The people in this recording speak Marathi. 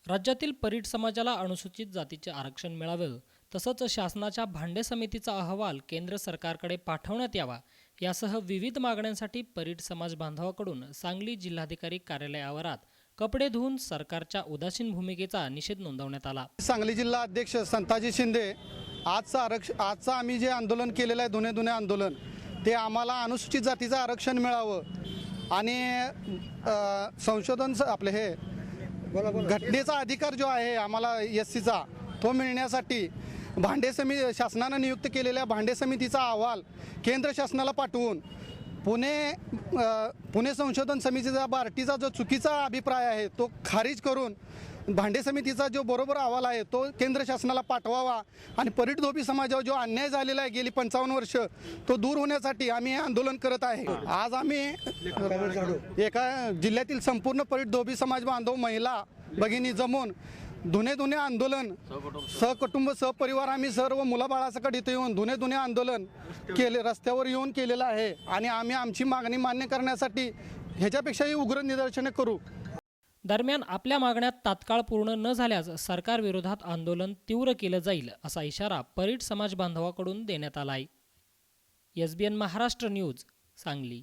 राज्यातील परीट समाजाला अनुसूचित जातीचे आरक्षण मिळावे तसंच शासनाच्या भांडे समितीचा अहवाल केंद्र सरकारकडे पाठवण्यात यावा यासह विविध मागण्यांसाठी परीट समाज बांधवाकडून सांगली जिल्हाधिकारी कार्यालय आवारात कपडे धुवून सरकारच्या उदासीन भूमिकेचा निषेध नोंदवण्यात आला। सांगली जिल्हा अध्यक्ष संताजी शिंदे आजचा आम्ही जे आंदोलन केलेलं आहे दुने आंदोलन ते आम्हाला अनुसूचित जातीचं आरक्षण मिळावं आणि संशोधन आपले हे घटनेचा अधिकार जो आहे आम्हाला SCचा तो मिळण्यासाठी शासनानं नियुक्त केलेल्या भांडे समितीचा अहवाल केंद्र शासनाला पाठवून पुणे संशोधन समितीचा बार्टीचा जो चुकीचा अभिप्राय आहे तो खारिज करून भांडे समितीचा जो बरोबर अहवाल आहे तो केंद्र शासनाला पाठवावा आणि परीट धोबी समाजावर जो अन्याय झालेला आहे गेली 55 वर्ष तो दूर होण्यासाठी आम्ही हे आंदोलन करत आहे। आज आम्ही एका जिल्ह्यातील संपूर्ण परीट धोबी समाज बांधव महिला भगिनी जमून दुने आंदोलन सहकुटुंब सहपरिवार आम्ही सर्व मुलाबाळासकट इथे येऊन दुने आंदोलन केले रस्त्यावर येऊन केलेलं आहे आणि आम्ही आमची मागणी मान्य करण्यासाठी ह्याच्यापेक्षाही उग्र निदर्शने करू। दरम्यान आपल्या मागण्या तात्काळ पूर्ण न झाल्यास सरकार विरोधात आंदोलन तीव्र केलं जाईल असा इशारा परीट समाज बांधवाकडून देण्यात आला आहे। SBN Maharashtra news Sangli.